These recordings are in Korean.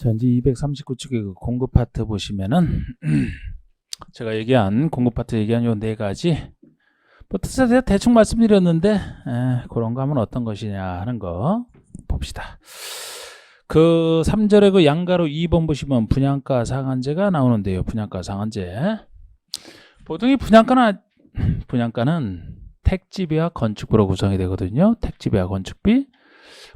자, 이제 239쪽의 그 공급 파트 보시면은 제가 얘기한 공급 파트 얘기한 요 네 가지 뭐 뜻에 대충 말씀드렸는데 그런 거 하면 어떤 것이냐 하는 거 봅시다. 그 3절에 그 양가로 2번 보시면 분양가 상한제가 나오는데요. 분양가 상한제. 보통 이 분양가는 택지비와 건축비로 구성이 되거든요. 택지비와 건축비.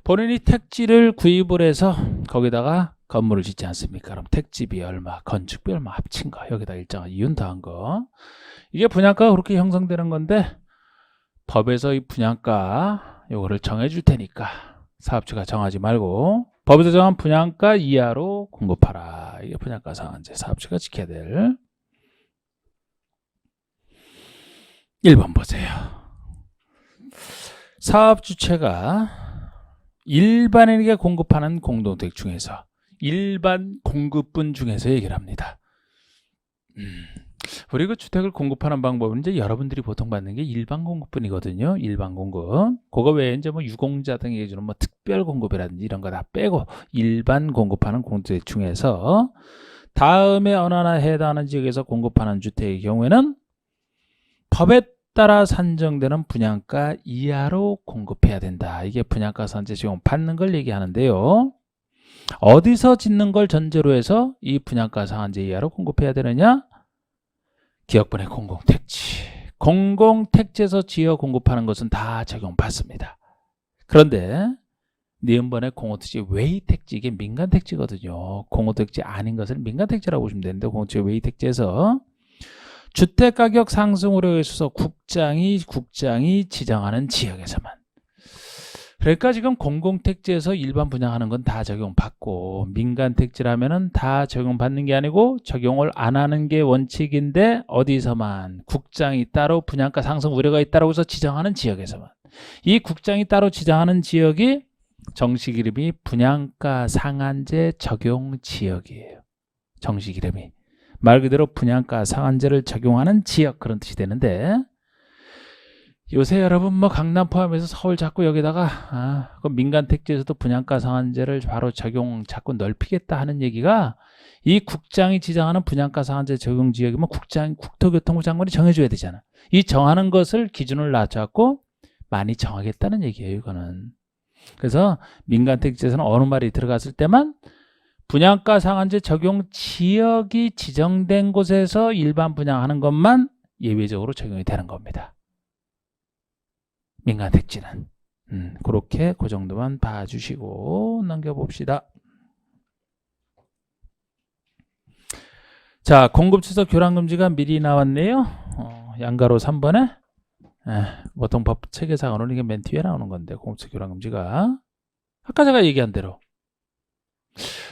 본인이 택지를 구입을 해서 거기다가 건물을 짓지 않습니까? 그럼 택지비 얼마, 건축비 얼마 합친 거, 여기다 일정한 이윤 더한 거. 이게 분양가가 그렇게 형성되는 건데 법에서 이 분양가 요거를 정해줄 테니까 사업주가 정하지 말고 법에서 정한 분양가 이하로 공급하라. 이게 분양가 상한제, 사업주가 지켜야 될. 1번 보세요. 사업주체가 일반인에게 공급하는 공동택 중에서 일반 공급분 중에서 얘기를 합니다. 우리 그 주택을 공급하는 방법은 이제 여러분들이 보통 받는 게 일반 공급분이거든요. 일반 공급. 그거 외에 이제 뭐 유공자 등이 해주는 뭐 특별 공급이라든지 이런 거 다 빼고 일반 공급하는 공동택 중에서 다음에 어느 하나 해당하는 지역에서 공급하는 주택의 경우에는 법에 따라 산정되는 분양가 이하로 공급해야 된다. 이게 분양가 상한제 지원 받는 걸 얘기하는데요. 어디서 짓는 걸 전제로 해서 이 분양가 상한제 이하로 공급해야 되느냐? 기업분의 공공택지. 공공택지에서 지어 공급하는 것은 다 적용받습니다. 그런데 니은번의 공호택지 외의택지, 이게 민간택지거든요. 공호택지 아닌 것을 민간택지라고 보시면 되는데 공호택지 외의택지에서 주택가격 상승 우려에 있어서 국장이 지정하는 지역에서만. 그러니까 지금 공공택지에서 일반 분양하는 건 다 적용받고 민간택지라면은 다 적용받는 게 아니고 적용을 안 하는 게 원칙인데 어디서만 국장이 따로 분양가 상승 우려가 있다고 해서 지정하는 지역에서만. 이 국장이 따로 지정하는 지역이 정식 이름이 분양가 상한제 적용 지역이에요. 정식 이름이. 말 그대로 분양가 상한제를 적용하는 지역, 그런 뜻이 되는데 요새 여러분 뭐 강남 포함해서 서울 자꾸 여기다가 그 민간택지에서도 분양가 상한제를 바로 적용 자꾸 넓히겠다 하는 얘기가 이 국장이 지정하는 분양가 상한제 적용 지역이면 국토교통부 장관이 정해줘야 되잖아. 이 정하는 것을 기준을 낮춰갖고 많이 정하겠다는 얘기예요. 이거는. 그래서 민간택지에서는 어느 말이 들어갔을 때만 분양가 상한제 적용 지역이 지정된 곳에서 일반 분양하는 것만 예외적으로 적용이 되는 겁니다. 민간택지는. 그렇게 그 정도만 봐주시고 넘겨봅시다. 자, 공급처소 교란금지가 미리 나왔네요. 양가로 3번에 보통 법 체계상으로는 이게 맨 뒤에 나오는 건데 공급처소 교란금지가 아까 제가 얘기한 대로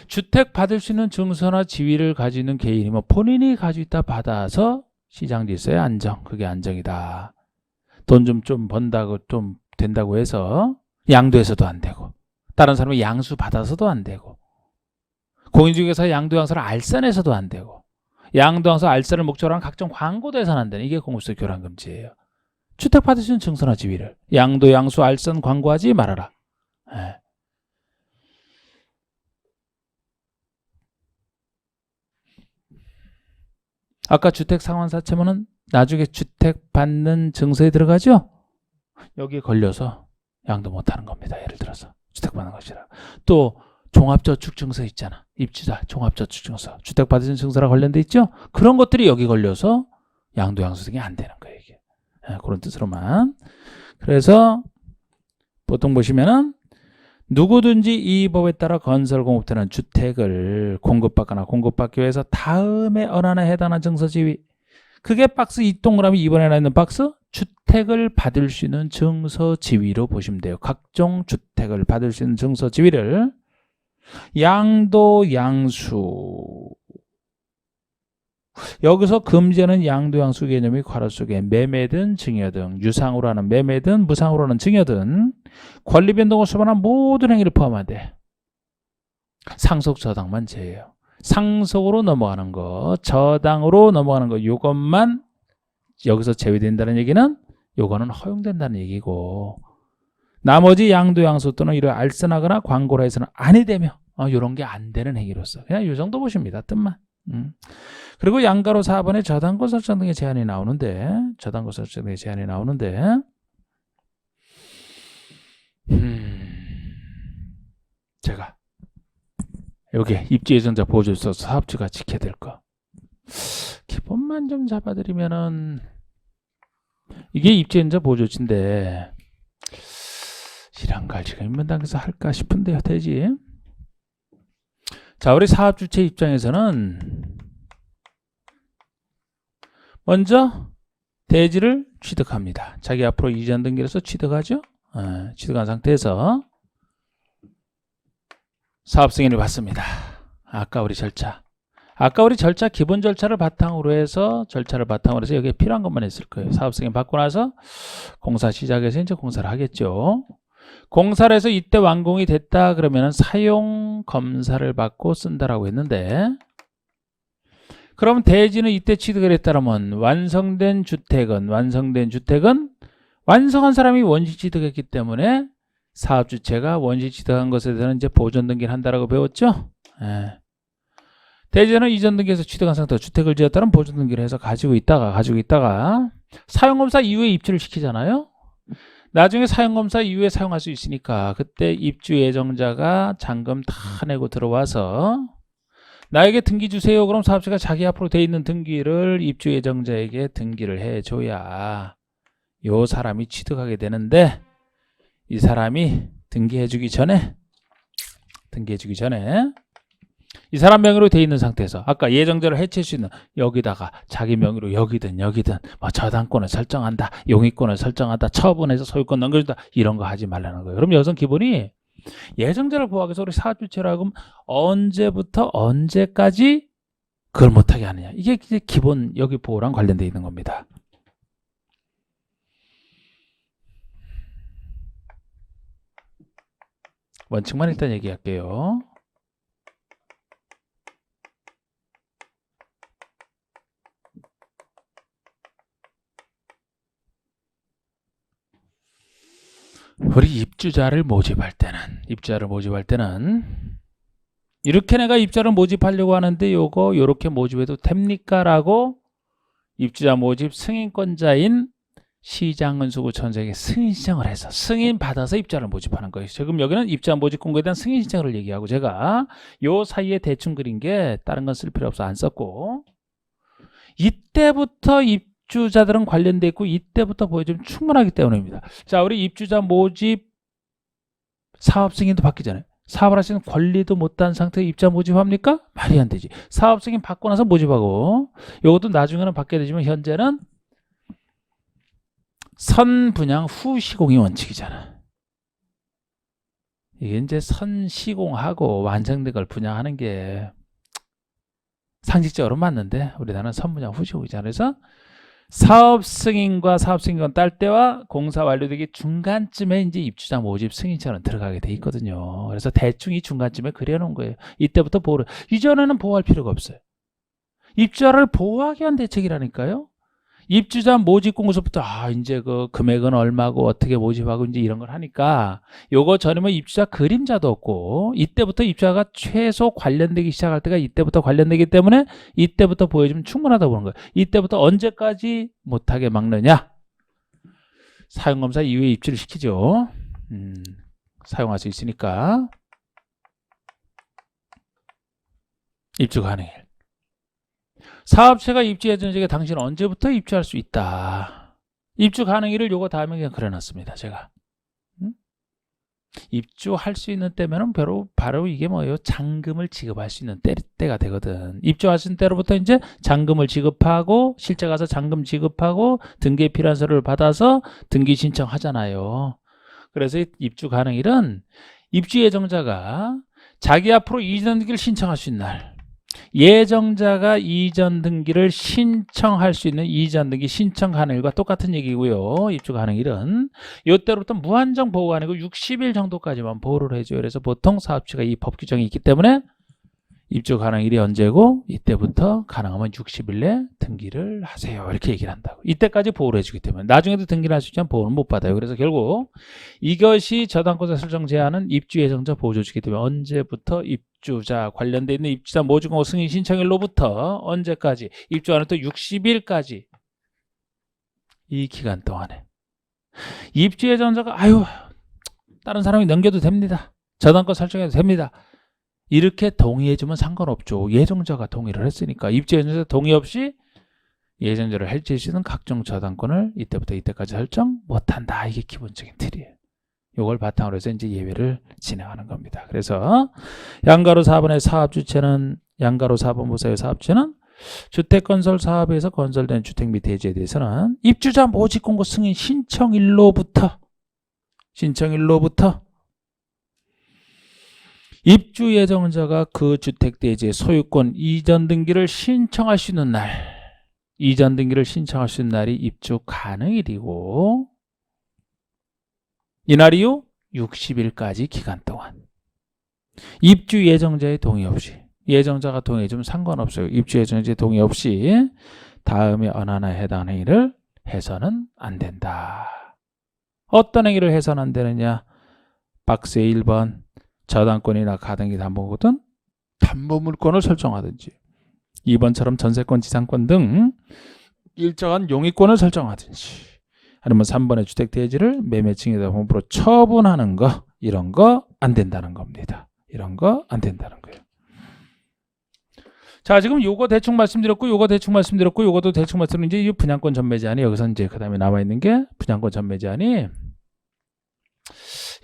주택 받을 수 있는 증서나 지위를 가지고 있는 개인이 뭐 본인이 가지고 있다 받아서 시장 질서의 안정, 그게 안정이다. 돈 좀 번다고 좀 된다고 해서 양도해서도 안 되고 다른 사람이 양수 받아서도 안 되고 공인중개사 양도양서를 알선해서도 안 되고 양도양서 알선을 목적으로 한 각종 광고도 해서는 안 되는, 이게 공급처소 교란금지예요. 주택 받을 수 있는 증서나 지위를 양도, 양수, 알선 광고하지 말아라. 아까 주택 상환사채무는 나중에 주택 받는 증서에 들어가죠? 여기에 걸려서 양도 못하는 겁니다. 예를 들어서 주택 받는 것이라. 또 종합저축증서 있잖아. 입주자 종합저축증서, 주택 받은 증서랑 관련돼 있죠? 그런 것들이 여기 걸려서 양도, 양수 등이 안 되는 거예요. 이게. 그런 뜻으로만. 그래서 보통 보시면은 누구든지 이 법에 따라 건설 공급되는 주택을 공급받거나 공급받기 위해서 다음에 어느 하나 해당하는 증서지위, 그게 박스 이 동그라미 2번에 있는 박스, 주택을 받을 수 있는 증서지위로 보시면 돼요. 각종 주택을 받을 수 있는 증서지위를 양도, 양수, 여기서 금지하는 양도, 양수 개념이 괄호 속에 매매든 증여든, 유상으로 하는 매매든 무상으로 하는 증여든 권리 변동을 수반한 모든 행위를 포함하되 상속 저당만 제외해요. 상속으로 넘어가는 거, 저당으로 넘어가는 거, 요것만 여기서 제외된다는 얘기는 요거는 허용된다는 얘기고, 나머지 양도, 양수 또는 이를 알선하거나 광고로 해서는 아니 되며 이런 게 안 되는 행위로서 그냥 이 정도 보십니다. 뜻만. 그리고 양가로 4번에 저당권 설정 등의 제한이 나오는데 제가 여기 입주 예정자 보조 있어서 사업주가 지켜야 될 거 기본만 좀 잡아드리면은 이게 입주 예정자 보조지인데 실현 관리가 인문당에서 할까 싶은데요. 되지? 자, 우리 사업주체 입장에서는 먼저 대지를 취득합니다. 자기 앞으로 이전 등기로서 취득하죠. 취득한 상태에서 사업 승인을 받습니다. 아까 우리 절차 기본 절차를 바탕으로 해서 여기에 필요한 것만 했을 거예요. 사업 승인 받고 나서 공사 시작해서 이제 공사를 하겠죠. 공사를 해서 이때 완공이 됐다 그러면 사용 검사를 받고 쓴다라고 했는데, 그럼 대지는 이때 취득을 했다면 완성된 주택은 완성한 사람이 원시 취득했기 때문에 사업주체가 원시 취득한 것에 대해서는 이제 보존 등기를 한다라고 배웠죠. 대지는 이전 등기에서 취득한 상태로 주택을 지었다는 보존 등기를 해서 가지고 있다가 사용검사 이후에 입주를 시키잖아요. 나중에 사용검사 이후에 사용할 수 있으니까 그때 입주 예정자가 잔금 다 내고 들어와서 나에게 등기 주세요. 그럼 사업주가 자기 앞으로 돼 있는 등기를 입주 예정자에게 등기를 해줘야 요 사람이 취득하게 되는데, 이 사람이 등기해주기 전에 이 사람 명의로 돼 있는 상태에서 아까 예정자를 해체할 수 있는 여기다가 자기 명의로 여기든 뭐 저당권을 설정한다, 용의권을 설정한다, 처분해서 소유권 넘겨준다, 이런 거 하지 말라는 거예요. 그럼 여기서 기본이 예정자를 보호하기 위해서 우리 사업주체라고 하면 언제부터 언제까지 그걸 못하게 하느냐, 이게 이제 기본 여기 보호랑 관련되어 있는 겁니다. 원칙만 일단 얘기할게요. 우리 입주자를 모집할 때는 이렇게 내가 입주자를 모집하려고 하는데 요렇게 모집해도 됩니까? 라고 입주자 모집 승인권자인 시장은수구청장에게 승인 신청을 해서 승인 받아서 입주자를 모집하는 거예요. 지금 여기는 입주자 모집 공고에 대한 승인 신청을 얘기하고, 제가 요 사이에 대충 그린 게 다른 건 쓸 필요 없어 안 썼고, 이때부터 입주자들은 관련돼 있고 이때부터 보여주면 충분하기 때문입니다. 자, 우리 입주자 모집 사업 승인도 받기 전에 사업을 하시는 권리도 못한 상태에 입주자 모집합니까? 말이 안 되지. 사업 승인 받고 나서 모집하고, 이것도 나중에는 받게 되지만 현재는 선분양 후 시공이 원칙이잖아. 이게 이제 선 시공하고 완성된 걸 분양하는 게 상식적으로 맞는데 우리나라는 선분양 후 시공이잖아. 그래서 사업 승인과 사업 승인권 딸 때와 공사 완료되기 중간쯤에 이제 입주자 모집 승인처는 들어가게 돼 있거든요. 그래서 대충 이 중간쯤에 그려놓은 거예요. 이때부터 보호를, 이전에는 보호할 필요가 없어요. 입주자를 보호하기 위한 대책이라니까요. 입주자 모집 공고서부터 이제 그 금액은 얼마고 어떻게 모집하고 이제 이런 걸 하니까 요거 전에는 입주자 그림자도 없고, 이때부터 입주자가 최소 관련되기 시작할 때가 이때부터 관련되기 때문에 이때부터 보여주면 충분하다고 보는 거예요. 이때부터 언제까지 못하게 막느냐? 사용검사 이후에 입주를 시키죠. 사용할 수 있으니까. 입주 가능일. 사업체가 입주 예정자에게 당신은 언제부터 입주할 수 있다. 입주 가능일을 요거 다음에 그냥 그려놨습니다. 제가. 입주할 수 있는 때면은 바로 이게 뭐예요? 잔금을 지급할 수 있는 때가 되거든. 입주하신 때로부터 이제 잔금을 지급하고, 실제 가서 잔금 지급하고 등기에 필요한 서류를 받아서 등기 신청하잖아요. 그래서 입주 가능일은 입주 예정자가 자기 앞으로 이전 등기를 신청할 수 있는 날, 예정자가 이전 등기를 신청할 수 있는 이전 등기 신청 가능일과 똑같은 얘기고요. 입주 가능일은 이때로부터 무한정 보호가 아니고 60일 정도까지만 보호를 해줘요. 그래서 보통 사업체가 이 법 규정이 있기 때문에 입주 가능일이 언제고 이때부터 가능하면 60일 내 등기를 하세요. 이렇게 얘기를 한다고. 이때까지 보호를 해주기 때문에 나중에도 등기를 할 수 있지만 보호는 못 받아요. 그래서 결국 이것이 저당권자 설정 제한은 입주 예정자 보호 조치이기 때문에 언제부터 입주자 관련돼 있는 입주자 모집공고 승인 신청일로부터 언제까지 입주하는 또 60일까지 이 기간 동안에 입주 예정자가 아유 다른 사람이 넘겨도 됩니다. 저당권 설정해도 됩니다. 이렇게 동의해주면 상관없죠. 예정자가 동의를 했으니까. 입주 예정자 동의 없이 예정자를 해줄 수 있는 각종 저당권을 이때부터 이때까지 설정 못한다. 이게 기본적인 틀이에요. 이걸 바탕으로 해서 이제 예외를 진행하는 겁니다. 그래서 양가로 4번의 사업주체는 양가로 4번 보세요. 사업주체는 주택건설 사업에서 건설된 주택 및 대지에 대해서는 입주자 모집공고 승인 신청일로부터 입주 예정자가 그 주택 대지의 소유권 이전 등기를 신청할 수 있는 날, 이전 등기를 신청할 수 있는 날이 입주 가능일이고 이날 이후 60일까지 기간 동안 입주 예정자의 동의 없이 예정자가 동의해주면 상관없어요. 입주 예정자의 동의 없이 다음에 어느 하나에 해당하는 행위를 해서는 안 된다. 어떤 행위를 해서는 안 되느냐? 박스에 1번 저당권이나 가등기 담보거든 담보물권을 설정하든지 2번처럼 전세권, 지상권 등 일정한 용의권을 설정하든지 아니면 3번의 주택 대지를 매매층에다 hom으로 처분하는 거 이런 거 안 된다는 겁니다. 이런 거 안 된다는 거예요. 자, 지금 요거 대충 말씀드렸고 요거 대충 말씀드렸고 요것도 대충 말씀드린 이제 이 분양권 전매 제한이 여기서 이제 그다음에 남아 있는 게 분양권 전매 제한이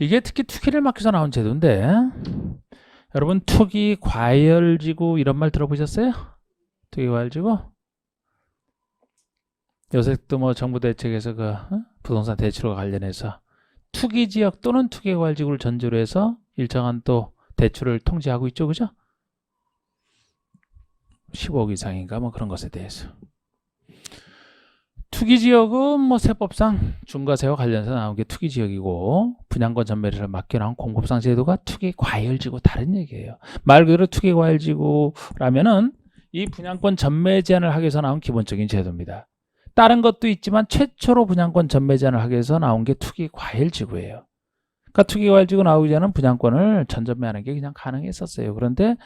이게 특히 투기를 막혀서 나온 제도인데 여러분 투기 과열지구 이런 말 들어보셨어요? 투기 과열지구? 요새 또 뭐 정부 대책에서 그 부동산 대출과 관련해서 투기 지역 또는 투기 과열지구를 전제로 해서 일정한 또 대출을 통제하고 있죠, 그죠? 15억 이상인가 뭐 그런 것에 대해서. 투기지역은 뭐 세법상 중과세와 관련해서 나온 게 투기지역이고 분양권 전매를 맡겨놓은 공급상 제도가 투기과열지구 다른 얘기예요. 말 그대로 투기과열지구라면은 이 분양권 전매 제한을 하기 위해서 나온 기본적인 제도입니다. 다른 것도 있지만 최초로 분양권 전매 제한을 하기 위해서 나온 게 투기과열지구예요. 그러니까 투기과열지구 나오기 전에는 분양권을 전전매하는 게 그냥 가능했었어요. 그런데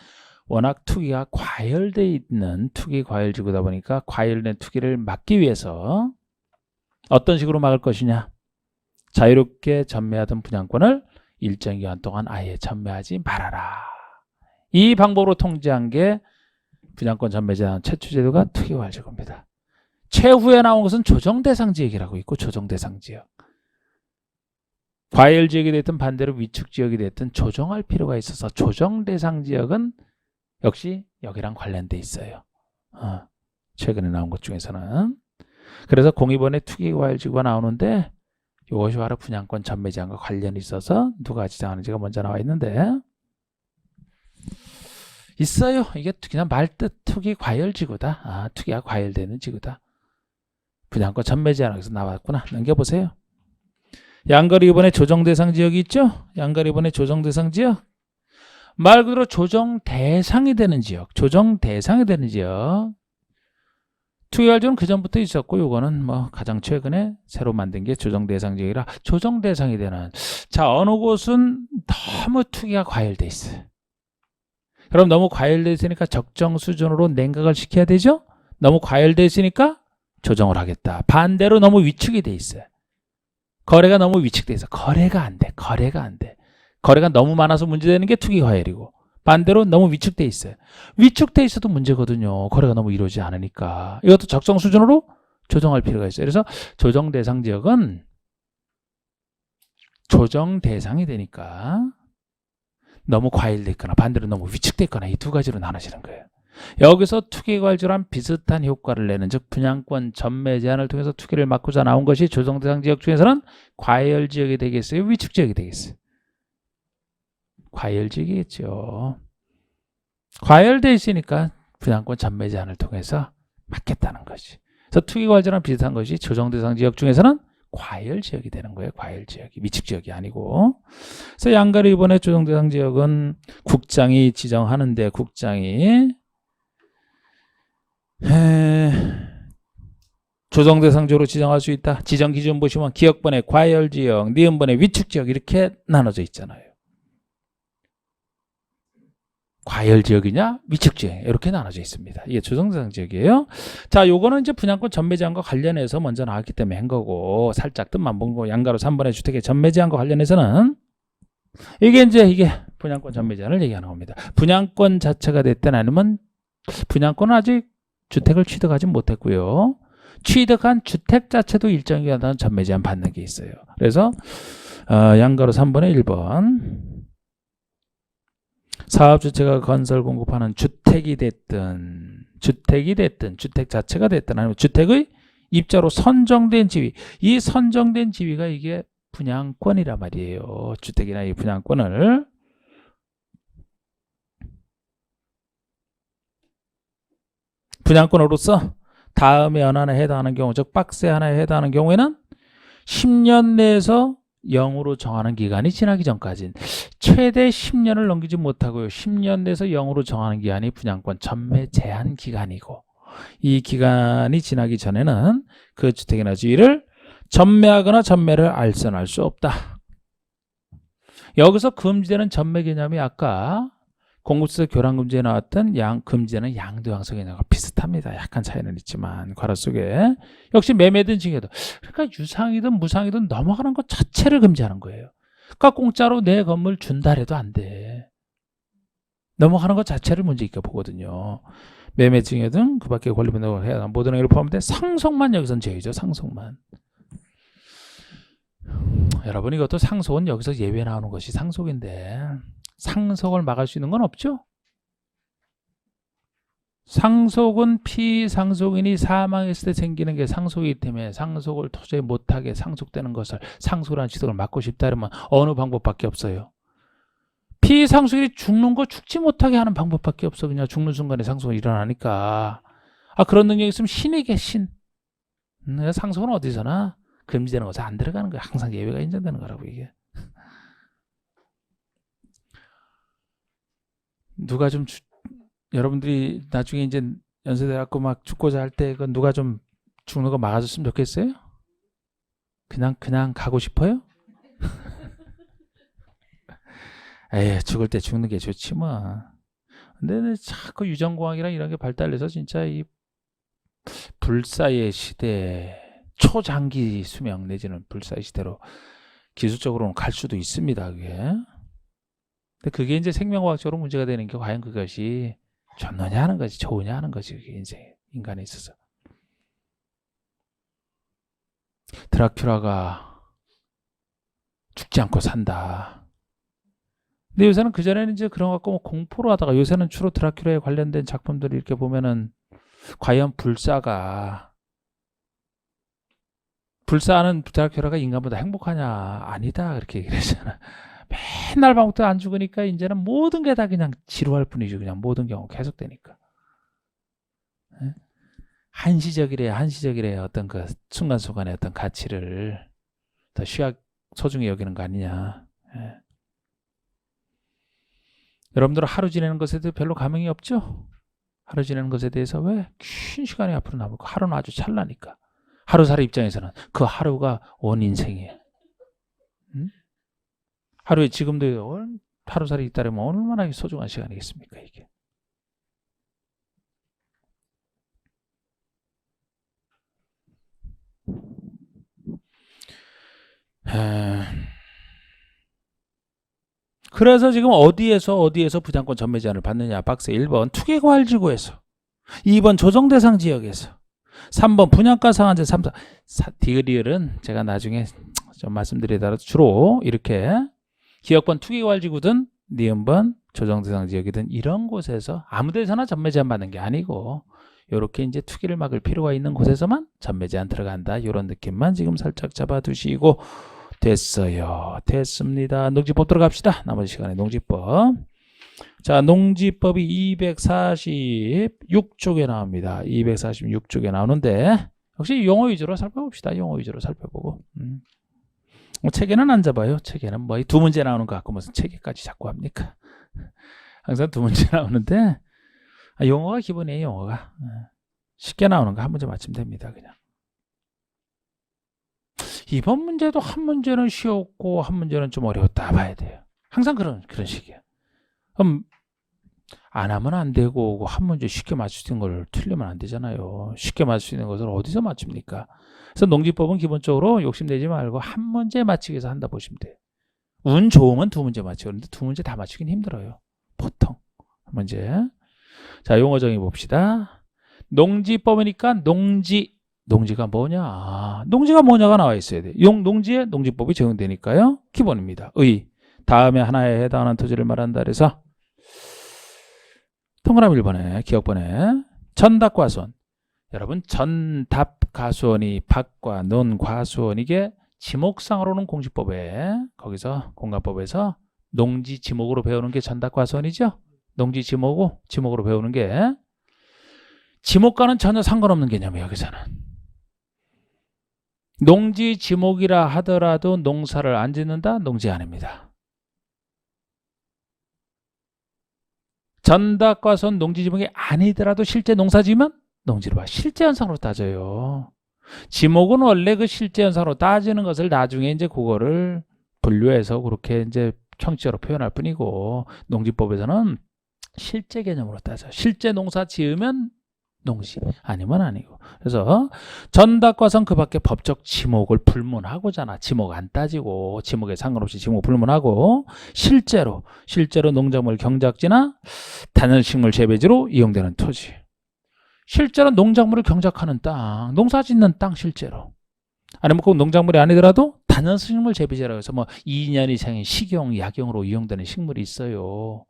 워낙 투기가 과열되어 있는 투기 과열지구다 보니까 과열된 투기를 막기 위해서 어떤 식으로 막을 것이냐. 자유롭게 전매하던 분양권을 일정 기간 동안 아예 전매하지 말아라. 이 방법으로 통제한 게 분양권 전매 제한 최초 제도가 투기 과열지구입니다. 최후에 나온 것은 조정대상지역이라고 있고 조정대상지역. 과열지역이 됐든 반대로 위축지역이 됐든 조정할 필요가 있어서 조정대상지역은 역시 여기랑 관련돼 있어요. 최근에 나온 것 중에서는. 그래서 공입원의 투기과열지구가 나오는데 이것이 바로 분양권 전매 제한과 관련이 있어서 누가 지정하는지가 먼저 나와 있는데 있어요. 이게 그냥 말뜻 투기과열지구다. 투기가 과열되는 지구다. 분양권 전매 제한에서 나왔구나. 넘겨보세요. 양거리 이번에 조정대상 지역이 있죠? 양거리 이번에 조정대상 지역. 말 그대로 조정 대상이 되는 지역, 조정 대상이 되는 지역. 투기과열지구는 그 전부터 있었고, 요거는 뭐 가장 최근에 새로 만든 게 조정 대상 지역이라 조정 대상이 되는. 자, 어느 곳은 너무 투기가 과열돼 있어요. 그럼 너무 과열돼 있으니까 적정 수준으로 냉각을 시켜야 되죠? 너무 과열돼 있으니까 조정을 하겠다. 반대로 너무 위축이 돼 있어요. 거래가 너무 위축돼 있어. 거래가 안 돼. 거래가 안 돼. 거래가 너무 많아서 문제되는 게 투기 과열이고 반대로 너무 위축돼 있어요. 위축돼 있어도 문제거든요. 거래가 너무 이루어지지 않으니까. 이것도 적정 수준으로 조정할 필요가 있어요. 그래서 조정 대상 지역은 조정 대상이 되니까 너무 과열돼 있거나 반대로 너무 위축돼 있거나 이 두 가지로 나눠지는 거예요. 여기서 투기 과열지구랑 비슷한 효과를 내는 즉 분양권 전매 제한을 통해서 투기를 막고자 나온 것이 조정 대상 지역 중에서는 과열 지역이 되겠어요? 위축 지역이 되겠어요? 과열지역이겠죠. 과열돼 있으니까 분양권 전매 제한을 통해서 막겠다는 것이. 그래서 투기 과열지랑 비슷한 것이 조정 대상 지역 중에서는 과열 지역이 되는 거예요. 과열 지역이 미측 지역이 아니고. 그래서 양가로 이번에 조정 대상 지역은 국장이 지정하는데 국장이 조정 대상지역으로 지정할 수 있다. 지정 기준 보시면 기역번의 과열 지역, 니은번의 위축 지역 이렇게 나눠져 있잖아요. 과열 지역이냐 위축 지역 이렇게 나눠져 있습니다. 이게 조정 대상 지역이에요. 자, 요거는 이제 분양권 전매 제한과 관련해서 먼저 나왔기 때문에 한 거고, 살짝 뜻만 본 거. 양가로 3번의 주택의 전매 제한과 관련해서는 이게 분양권 전매 제한을 얘기하는 겁니다. 분양권 자체가 됐든 아니면 분양권은 아직 주택을 취득하지 못했고요. 취득한 주택 자체도 일정 기간 전매 제한 받는 게 있어요. 그래서 양가로 3번의 1번 사업주체가 건설 공급하는 주택이 됐든 주택 자체가 됐든 아니면 주택의 입자로 선정된 지위, 이 선정된 지위가 이게 분양권이란 말이에요. 주택이나 이 분양권을 분양권으로서 다음에 하나에 해당하는 경우, 즉 박스 하나에 해당하는 경우에는 10년 내에서 0으로 정하는 기간이 지나기 전까지는 최대 10년을 넘기지 못하고요. 10년 내에서 0으로 정하는 기간이 분양권 전매 제한 기간이고, 이 기간이 지나기 전에는 그 주택이나 지위를 전매하거나 전매를 알선할 수 없다. 여기서 금지되는 전매 개념이 아까 공급세 교란금지에 나왔던 금지되는 양도양서 개념과 비슷합니다. 약간 차이는 있지만 괄호 속에 역시 매매든 증여든, 그러니까 유상이든 무상이든 넘어가는 것 자체를 금지하는 거예요. 그러니까 공짜로 내 건물 준다 해도 안 돼. 넘어가는 것 자체를 문제 있게 보거든요. 매매 증여든 그 밖에 권리분담을 해야 하는 모든 행위를 포함돼 상속만 여기서는 제외죠. 상속만. 여러분, 이것도 상속은 여기서 예외 나오는 것이 상속인데 상속을 막을 수 있는 건 없죠. 상속은 피상속인이 사망했을 때 생기는 게 상속이기 때문에 상속을 도저히 못하게 상속되는 것을, 상속이라는 지속을 막고 싶다 그러면 어느 방법밖에 없어요. 피상속인이 죽는 거 죽지 못하게 하는 방법밖에 없어. 그냥 죽는 순간에 상속이 일어나니까. 그런 능력이 있으면 신에게 신. 상속은 어디서나 금지되는 것에 안 들어가는 거야. 항상 예외가 인정되는 거라고 이게. 누가 좀 여러분들이 나중에 이제 연세대학교 막 죽고자 할 때 그 누가 좀 죽는 거 막아줬으면 좋겠어요? 그냥 가고 싶어요? 에이, 죽을 때 죽는 게 좋지 뭐. 근데 자꾸 유전공학이랑 이런 게 발달해서 진짜 이 불사의 시대, 초장기 수명 내지는 불사의 시대로 기술적으로는 갈 수도 있습니다. 그게. 근데 그게 이제 생명과학적으로 문제가 되는 게 과연 그것이 좋느냐 하는 거지, 좋으냐 하는 거지. 그게 이제 인간에 있어서. 드라큘라가 죽지 않고 산다. 근데 요새는 그전에는 이제 그런 거 갖고 뭐 공포로 하다가, 요새는 주로 드라큘라에 관련된 작품들을 이렇게 보면은 과연 불사하는 드라큘라가 인간보다 행복하냐? 아니다. 그렇게 얘기를 했잖아. 맨날 밤부터 안 죽으니까 이제는 모든 게 다 그냥 지루할 뿐이죠. 그냥 모든 경우 계속되니까. 한시적이래 어떤 그 순간순간의 어떤 가치를 더 소중히 여기는 거 아니냐. 여러분들은 하루 지내는 것에 대해 별로 감흥이 없죠? 하루 지내는 것에 대해서 왜? 긴 시간이 앞으로 남고 하루는 아주 찰나니까. 하루살이 입장에서는 그 하루가 온 인생이에요. 하루에 지금도 하루살이 있다면 얼마나 소중한 시간이겠습니까, 이게. 그래서 지금 어디에서 분양권 전매 제한을 받느냐? 박스 1번 투기과열지구에서, 2번 조정대상 지역에서, 3번 분양가 상한제 3사. 디귿은 제가 나중에 좀 말씀드리더라도 주로 이렇게 기역번 투기과열지구든 니은번 조정대상 지역이든 이런 곳에서 아무 데서나 전매 제한 받는 게 아니고, 이렇게 이제 투기를 막을 필요가 있는 곳에서만 전매 제한 들어간다. 이런 느낌만 지금 살짝 잡아두시고. 됐어요. 됐습니다. 농지법 들어갑시다. 나머지 시간에 농지법. 자, 농지법이 246쪽에 나옵니다. 246쪽에 나오는데 역시 용어 위주로 살펴봅시다. 용어 위주로 살펴보고. 체계는 안 잡아요. 체계는 뭐 두 문제 나오는 거 갖고 무슨 체계까지 자꾸 합니까? 항상 두 문제 나오는데 용어가 기본이에요. 용어가 쉽게 나오는 거 한 문제 맞추면 됩니다. 그냥. 이번 문제도 한 문제는 쉬웠고 한 문제는 좀 어려웠다 봐야 돼요. 항상 그런 식이에요. 그럼 안 하면 안 되고 한 문제 쉽게 맞출 수 있는 걸 틀리면 안 되잖아요. 쉽게 맞출 수 있는 것을 어디서 맞춥니까? 그래서 농지법은 기본적으로 욕심내지 말고 한 문제 맞추기 위해서 한다 보시면 돼요. 운 좋으면 두 문제 맞추고 그런데 두 문제 다 맞추긴 힘들어요. 보통 한 문제. 자, 용어 정의 봅시다. 농지법이니까 농지가 뭐냐? 농지가 뭐냐가 나와 있어야 돼. 농지에 농지법이 적용되니까요. 기본입니다. 다음에 하나에 해당하는 토지를 말한다 그래서 동그라미 1번에 기억번에 전답과수원. 여러분 전답과수원이 박과 논과수원 이게 지목상으로는 공시법에 거기서 공간법에서 농지 지목으로 배우는 게 전답과수원이죠. 농지 지목으로 배우는 게 지목과는 전혀 상관없는 개념이에요. 여기서는. 농지 지목이라 하더라도 농사를 안 짓는다? 농지 아닙니다. 전답과수원 농지 지목이 아니더라도 실제 농사 지으면 농지로 봐. 실제 현상으로 따져요. 지목은 원래 그 실제 현상으로 따지는 것을 나중에 이제 그거를 분류해서 그렇게 이제 형식적으로 표현할 뿐이고 농지법에서는 실제 개념으로 따져. 실제 농사 지으면 농지 아니면 아니고. 그래서 전답과수원 그 밖에 법적 지목을 불문하고잖아. 지목 안 따지고 지목에 상관없이 지목 불문하고 실제로 농작물 경작지나 단연식물 재배지로 이용되는 토지. 실제로 농작물을 경작하는 땅, 농사 짓는 땅 실제로. 아니면 꼭 농작물이 아니더라도 단연식물 재배지라고 해서 뭐 2년 이상의 식용, 약용으로 이용되는 식물이 있어요.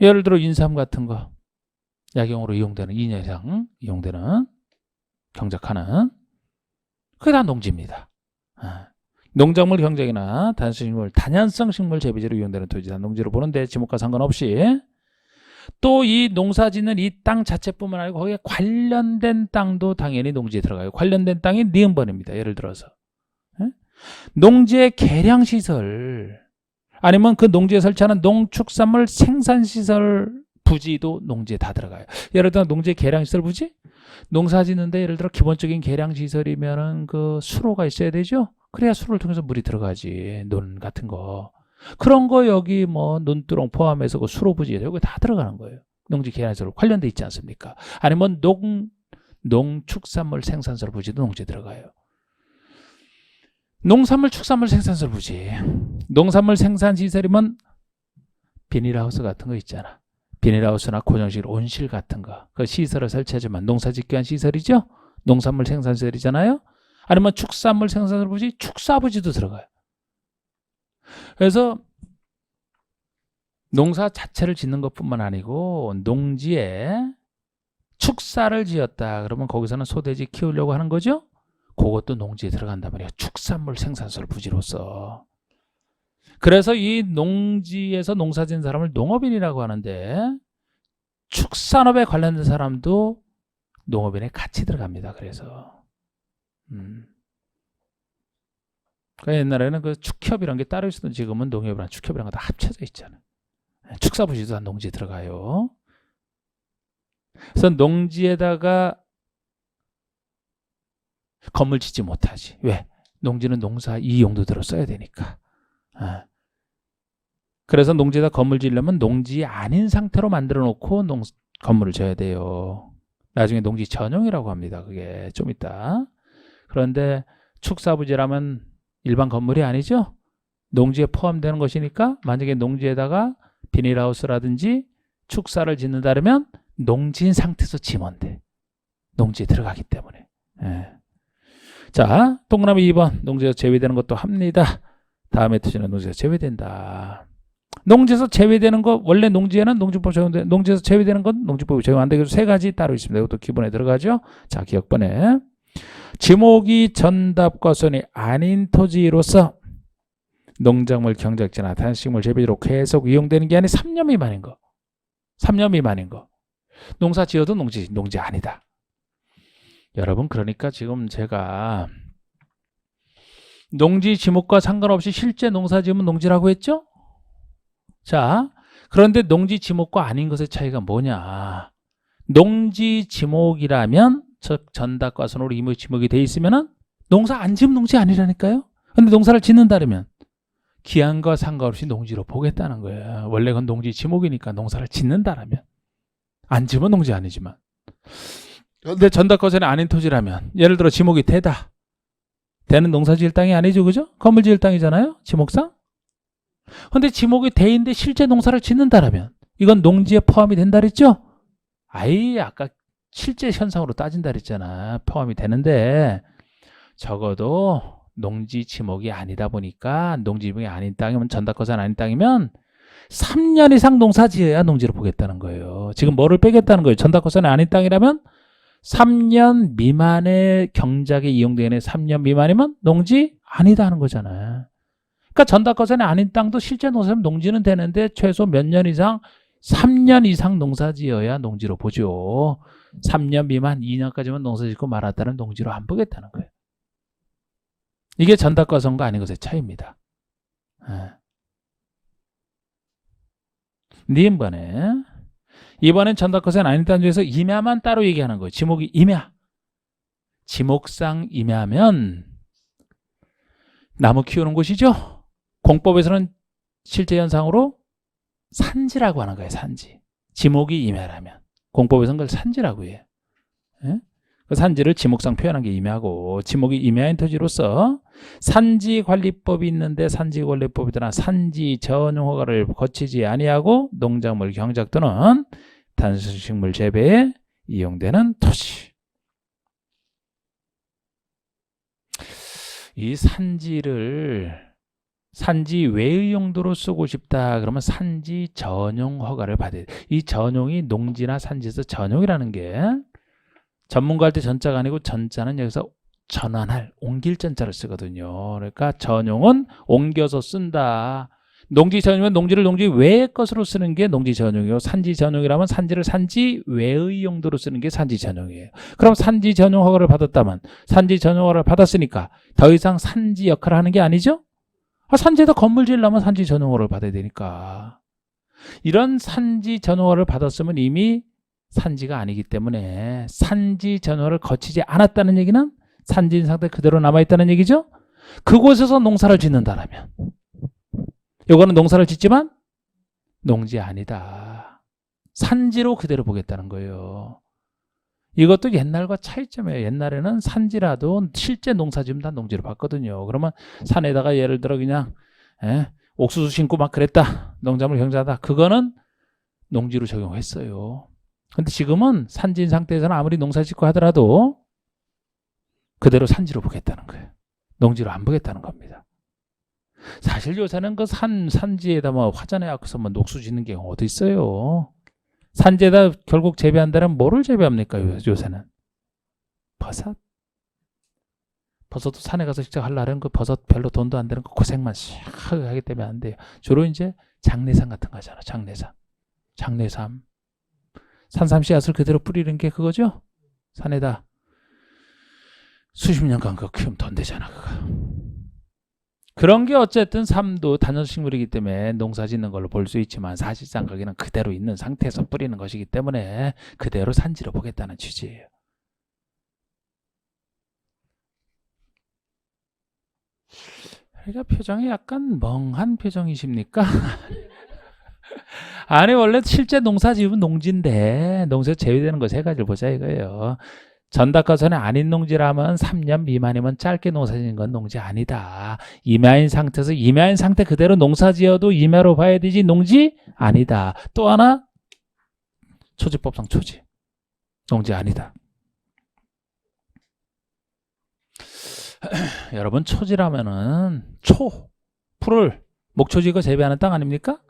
예를 들어 인삼 같은 거. 약용으로 이용되는 2년 이상 이용되는 경작하는 그게 다 농지입니다. 농작물 경작이나 단연성 식물 재배지로 이용되는 토지 다 농지로 보는데 지목과 상관없이 또 이 농사 짓는 이 땅 자체뿐만 아니고 거기에 관련된 땅도 당연히 농지에 들어가요. 관련된 땅이 니은번입니다. 예를 들어서 농지의 계량시설 아니면 그 농지에 설치하는 농축산물 생산시설 부지도 농지에 다 들어가요. 예를 들어 농지의 계량시설 부지? 농사 짓는데 예를 들어 기본적인 계량시설이면은 그 수로가 있어야 되죠? 그래야 수로를 통해서 물이 들어가지. 논 같은 거. 그런 거 여기 뭐 논두렁 포함해서 그 수로 부지 여기 다 들어가는 거예요. 농지 계량시설 관련돼 있지 않습니까? 아니면 농축산물 생산시설 부지도 농지에 들어가요. 농산물 축산물 생산시설 부지. 농산물 생산시설이면 비닐하우스 같은 거 있잖아. 비닐하우스나 고정식 온실 같은 거. 그 시설을 설치하지만 농사짓기 위한 시설이죠. 농산물 생산시설이잖아요. 아니면 축산물 생산시설 부지, 축사부지도 들어가요. 그래서 농사 자체를 짓는 것뿐만 아니고 농지에 축사를 지었다. 그러면 거기서는 소돼지 키우려고 하는 거죠. 그것도 농지에 들어간단 말이에요. 축산물 생산시설 부지로서. 그래서 이 농지에서 농사 짓는 사람을 농업인이라고 하는데 축산업에 관련된 사람도 농업인에 같이 들어갑니다. 그래서 그러니까 옛날에는 그 축협 이런 게 따로 있었던 지금은 농협이랑 축협이랑 다 합쳐져 있잖아요. 축사부지도 다 농지에 들어가요. 그래서 농지에다가 건물 짓지 못하지. 왜? 농지는 농사 이 용도대로 써야 되니까. 그래서 농지에다 건물 지으려면 농지 아닌 상태로 만들어 놓고 건물을 져야 돼요. 나중에 농지 전용이라고 합니다. 그게 좀 이따. 그런데 축사부지라면 일반 건물이 아니죠. 농지에 포함되는 것이니까 만약에 농지에다가 비닐하우스라든지 축사를 짓는다 그러면 농지인 상태에서 지면 돼. 농지에 들어가기 때문에. 자, 동그라미 2번 농지에서 제외되는 것도 합니다. 다음에 토지는 농지에서 제외된다. 농지에서 제외되는 것 원래 농지에는 농지법 적용돼. 농지에서 제외되는 건 농지법이 적용 안 되고 세 가지 따로 있습니다. 이것도 기본에 들어가죠. 자, 기억번에 지목이 전답과수원이 아닌 토지로서 농작물 경작지나 단식물 재배지로 계속 이용되는 게 아닌 3년 미만인 거. 3년 미만인 거. 농사 지어도 농지 아니다. 여러분 그러니까 지금 제가 농지 지목과 상관없이 실제 농사 지으면 농지라고 했죠? 자, 그런데 농지 지목과 아닌 것의 차이가 뭐냐? 농지 지목이라면 즉 전답과선으로 이무 지목이 돼 있으면은 농사 안 지으면 농지 아니라니까요. 근데 농사를 짓는다면 기한과 상관없이 농지로 보겠다는 거예요. 원래 그건 농지 지목이니까 농사를 짓는다라면 안 지으면 농지 아니지만 근데 전답과선이 아닌 토지라면 예를 들어 지목이 되다. 되는 농사 지을 땅이 아니죠, 그죠? 건물 지을 땅이잖아요, 지목상. 근데 지목이 돼 있는데 실제 농사를 짓는다라면 이건 농지에 포함이 된다 그랬죠? 아예 아까 실제 현상으로 따진다 그랬잖아. 포함이 되는데 적어도 농지 지목이 아니다 보니까 농지 지목이 아닌 땅이면 전답과선 아닌 땅이면 3년 이상 농사 지어야 농지로 보겠다는 거예요. 지금 뭐를 빼겠다는 거예요? 전답과선이 아닌 땅이라면 3년 미만의 경작에 이용되는 3년 미만이면 농지 아니다 하는 거잖아요. 그러니까 전답과선이 아닌 땅도 실제 농사면 농지는 되는데 최소 몇 년 이상 3년 이상 농사 지어야 농지로 보죠. 3년 미만 2년까지만 농사 짓고 말았다는 농지로 안 보겠다는 거예요. 이게 전답과선과 아닌 것의 차이입니다. 이번엔 전답과선 아닌 땅 중에서 임야만 따로 얘기하는 거예요. 지목이 임야. 지목상 임야면 나무 키우는 곳이죠. 공법에서는 실제 현상으로 산지라고 하는 거예요. 산지. 지목이 임야라면 공법에서는 그걸 산지라고 해요. 예? 그 산지를 지목상 표현한 게 임야고 지목이 임야인 토지로서 산지관리법이 있는데 산지관리법에 따라 산지 전용 허가를 거치지 아니하고 농작물 경작 또는 단순식물 재배에 이용되는 토지. 이 산지를 산지 외의 용도로 쓰고 싶다 그러면 산지 전용 허가를 받아야 돼. 이 전용이 농지나 산지에서 전용이라는 게 전문가 할 때 전자가 아니고 전자는 여기서 전환할 옮길 전자를 쓰거든요. 그러니까 전용은 옮겨서 쓴다. 농지 전용이면 농지를 농지 외의 것으로 쓰는 게 농지 전용이고 산지 전용이라면 산지를 산지 외의 용도로 쓰는 게 산지 전용이에요. 그럼 산지 전용 허가를 받았다면 산지 전용 허가를 받았으니까 더 이상 산지 역할을 하는 게 아니죠? 산지에다 건물 지으려면 산지 전용 허가를 받아야 되니까. 이런 산지 전용 허가를 받았으면 이미 산지가 아니기 때문에 산지 전용 허가를 거치지 않았다는 얘기는 산지인 상태 그대로 남아있다는 얘기죠? 그곳에서 농사를 짓는다라면 요거는 농사를 짓지만 농지 아니다. 산지로 그대로 보겠다는 거예요. 이것도 옛날과 차이점이에요. 옛날에는 산지라도 실제 농사 지으면 다 농지로 봤거든요. 그러면 산에다가 예를 들어 그냥 옥수수 심고 막 그랬다. 농작물 경작하다. 그거는 농지로 적용했어요. 근데 지금은 산지인 상태에서는 아무리 농사 짓고 하더라도 그대로 산지로 보겠다는 거예요. 농지로 안 보겠다는 겁니다. 사실 요새는 그 산지에다 뭐 화전에 앞서 뭐 녹수 짓는 게 어디 있어요? 산지에다 결국 재배한다면 뭐를 재배합니까? 요새는 버섯. 버섯도 산에 가서 직접 하려면 그 버섯 별로 돈도 안 되는 거 고생만 샥 하기 때문에 안 돼요. 주로 이제 장례삼 같은 거잖아. 장례삼. 산삼 씨앗을 그대로 뿌리는 게 그거죠? 산에다 수십 년간 그거 키우면 돈 되잖아. 그거. 그런 게 어쨌든 삶도 단연식물이기 때문에 농사 짓는 걸로 볼 수 있지만 사실상 거기는 그대로 있는 상태에서 뿌리는 것이기 때문에 그대로 산지로 보겠다는 취지예요. 그러니까 표정이 약간 멍한 표정이십니까? 아니 원래 실제 농사 지으면 농지인데 농사에서 제외되는 거 세 가지를 보자 이거예요. 전답과선이 아닌 농지라면 3년 미만이면 짧게 농사 짓는 건 농지 아니다. 임야인 상태에서 임야인 상태 그대로 농사 지어도 임야로 봐야 되지 농지 아니다. 또 하나 초지법상 초지. 농지 아니다. 여러분 초지라면은 풀을 목초지가 재배하는 땅 아닙니까?